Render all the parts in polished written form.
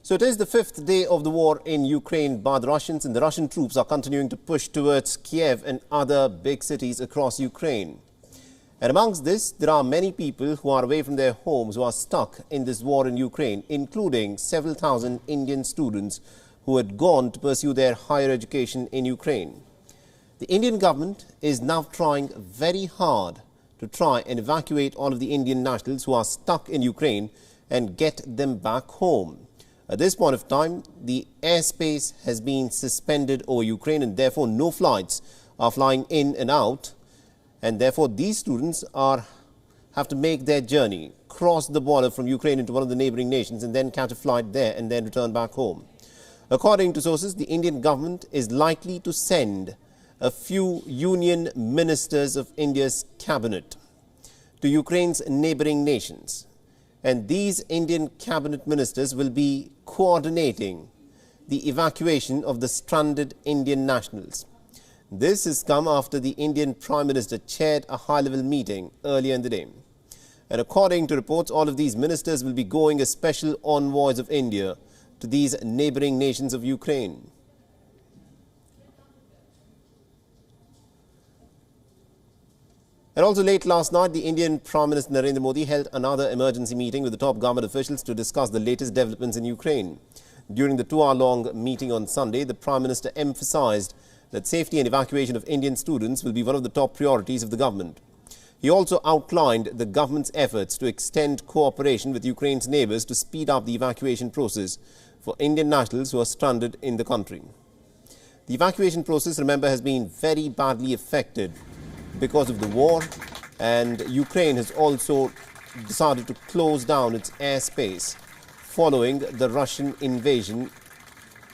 So it is the fifth day of the war in Ukraine by the Russians, and the Russian troops are continuing to push towards Kiev and other big cities across Ukraine. And amongst this, there are many people who are away from their homes who are stuck in this war in Ukraine, including several thousand Indian students who had gone to pursue their higher education in Ukraine. The Indian government is now trying very hard to try and evacuate all of the Indian nationals who are stuck in Ukraine and get them back home. At this point of time, the airspace has been suspended over Ukraine, and therefore no flights are flying in and out. And therefore these students have to make their journey, cross the border from Ukraine into one of the neighboring nations and then catch a flight there and then return back home. According to sources, the Indian government is likely to send a few union ministers of India's cabinet to Ukraine's neighboring nations. And these Indian cabinet ministers will be coordinating the evacuation of the stranded Indian nationals. This has come after the Indian Prime Minister chaired a high-level meeting earlier in the day. And according to reports, all of these ministers will be going as special envoys of India to these neighboring nations of Ukraine. And also late last night, the Indian Prime Minister Narendra Modi held another emergency meeting with the top government officials to discuss the latest developments in Ukraine. During the 2-hour-long meeting on Sunday, the Prime Minister emphasized that safety and evacuation of Indian students will be one of the top priorities of the government. He also outlined the government's efforts to extend cooperation with Ukraine's neighbors to speed up the evacuation process for Indian nationals who are stranded in the country. The evacuation process, remember, has been very badly affected because of the war, and Ukraine has also decided to close down its airspace following the Russian invasion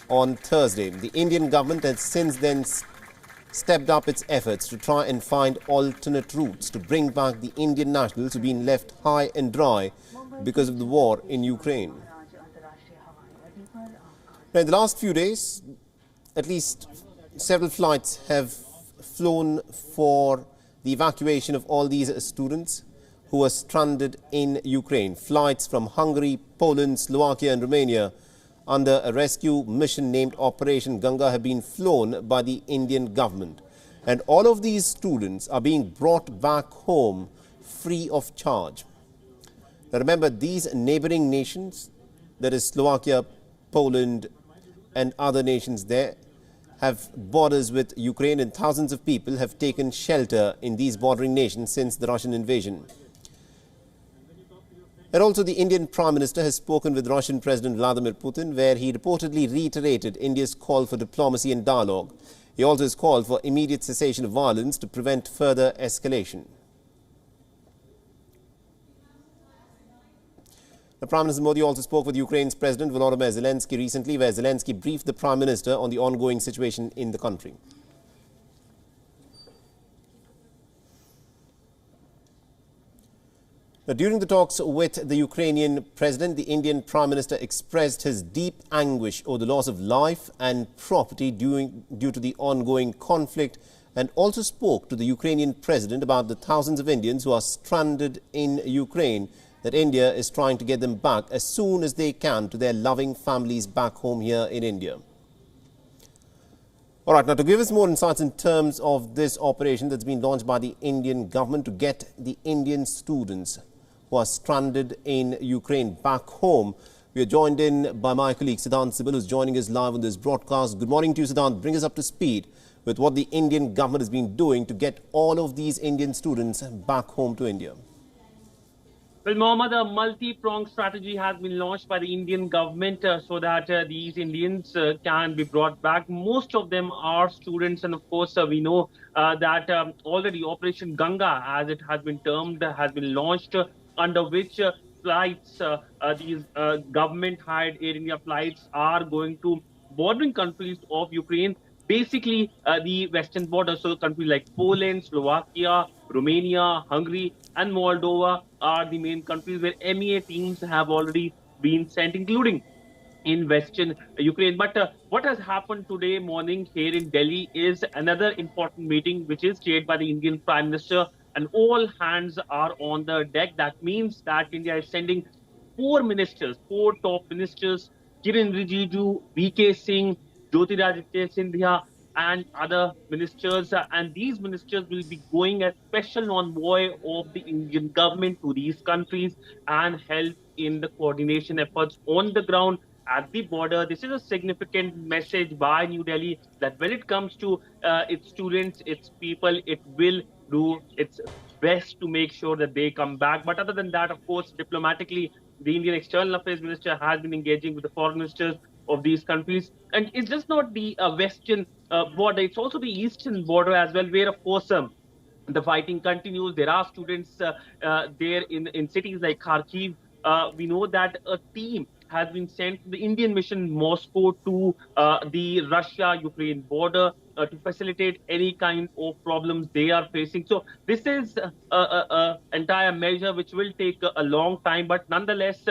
on Thursday. The Indian government has since then stepped up its efforts to try and find alternate routes to bring back the Indian nationals who have been left high and dry because of the war in Ukraine. Now, in the last few days, at least several flights have flown for the evacuation of all these students who are stranded in Ukraine. Flights from Hungary, Poland, Slovakia and Romania under a rescue mission named Operation Ganga have been flown by the Indian government. And all of these students are being brought back home free of charge. Now remember, these neighboring nations, that is Slovakia, Poland and other nations there, have borders with Ukraine, and thousands of people have taken shelter in these bordering nations since the Russian invasion. And also the Indian Prime Minister has spoken with Russian President Vladimir Putin, where he reportedly reiterated India's call for diplomacy and dialogue. He also has called for immediate cessation of violence to prevent further escalation. Prime Minister Modi also spoke with Ukraine's President Volodymyr Zelensky recently, where Zelensky briefed the Prime Minister on the ongoing situation in the country. Now, during the talks with the Ukrainian President, the Indian Prime Minister expressed his deep anguish over the loss of life and property due to the ongoing conflict, and also spoke to the Ukrainian President about the thousands of Indians who are stranded in Ukraine, that India is trying to get them back as soon as they can to their loving families back home here in India. All right, now to give us more insights in terms of this operation that's been launched by the Indian government to get the Indian students who are stranded in Ukraine back home, we are joined in by my colleague Siddhant Sibal, who's joining us live on this broadcast. Good morning to you, Siddhant. Bring us up to speed with what the Indian government has been doing to get all of these Indian students back home to India. Well, Mohammed, a multi-pronged strategy has been launched by the Indian government so that these Indians can be brought back. Most of them are students, and of course, we know that already Operation Ganga, as it has been termed, has been launched, under which flights, these government-hired Air India flights, are going to bordering countries of Ukraine, basically the western border. So countries like Poland, Slovakia, Romania, Hungary and Moldova are the main countries where MEA teams have already been sent, including in western Ukraine. But what has happened today morning here in Delhi is another important meeting which is chaired by the Indian Prime Minister, and all hands are on the deck. That means that India is sending four top ministers Kiran Rijiju, VK Singh, Jyotiraditya Scindia, and other ministers. And these ministers will be going as special envoy of the Indian government to these countries and help in the coordination efforts on the ground at the border. This is a significant message by New Delhi that when it comes to its students, its people, it will do its best to make sure that they come back. But other than that, of course, diplomatically, the Indian External Affairs Minister has been engaging with the foreign ministers of these countries. And it's just not the western border, it's also the eastern border as well, where, of course, the fighting continues. There are students there in cities like Kharkiv. We know that a team has been sent to the Indian mission in Moscow to the Russia-Ukraine border to facilitate any kind of problems they are facing. So this is a entire measure which will take a long time, but nonetheless,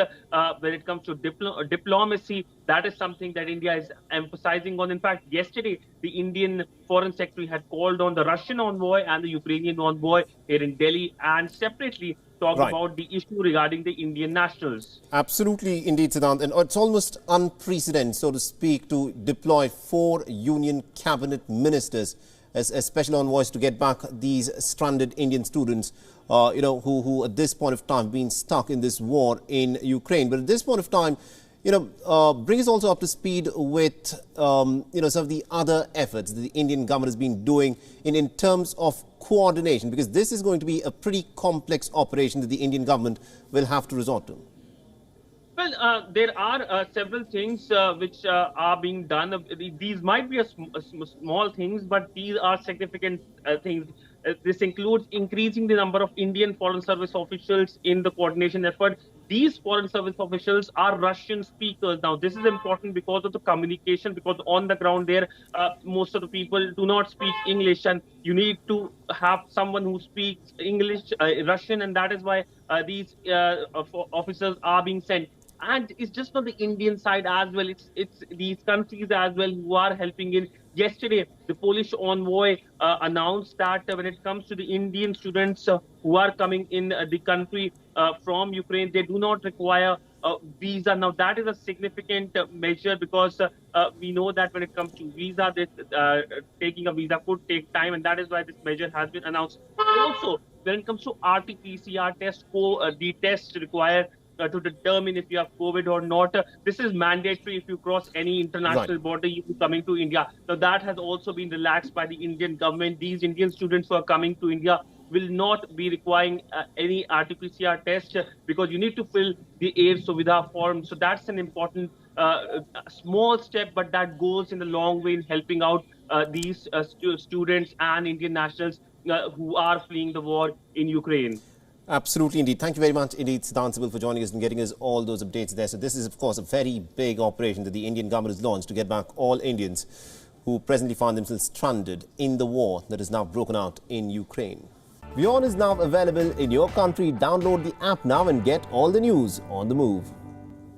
when it comes to diplomacy, that is something that India is emphasizing on. In fact, yesterday, the Indian Foreign Secretary had called on the Russian envoy and the Ukrainian envoy here in Delhi and separately talked about the issue regarding the Indian nationals. Absolutely, indeed, Siddhant. And it's almost unprecedented, so to speak, to deploy 4 union cabinet ministers as special envoys to get back these stranded Indian students, who at this point of time have been stuck in this war in Ukraine. But at this point of time, bring us also up to speed with, some of the other efforts that the Indian government has been doing in terms of coordination, because this is going to be a pretty complex operation that the Indian government will have to resort to. Well, there are several things which are being done. These might be small things, but these are significant things. This includes increasing the number of Indian Foreign Service officials in the coordination effort. These Foreign Service officials are Russian speakers. Now, this is important because of the communication, because on the ground there, most of the people do not speak English, and you need to have someone who speaks English, Russian, and that is why these officers are being sent. And it's just not the Indian side as well. It's these countries as well who are helping in. Yesterday, the Polish envoy announced that when it comes to the Indian students who are coming in the country from Ukraine, they do not require a visa. Now, that is a significant measure because we know that when it comes to visa, taking a visa could take time, and that is why this measure has been announced. Also, when it comes to RT-PCR test, the test required to determine if you have COVID or not. This is mandatory if you cross any international border, you be coming to India. Now, that has also been relaxed by the Indian government. These Indian students who are coming to India will not be requiring any RT-PCR test because you need to fill the Air Suvidha form. So that's an important small step, but that goes in the long way in helping out these students and Indian nationals who are fleeing the war in Ukraine. Absolutely, indeed. Thank you very much, indeed, Siddhant Sibil, for joining us and getting us all those updates there. So this is, of course, a very big operation that the Indian government has launched to get back all Indians who presently find themselves stranded in the war that is now broken out in Ukraine. WION is now available in your country. Download the app now and get all the news on the move.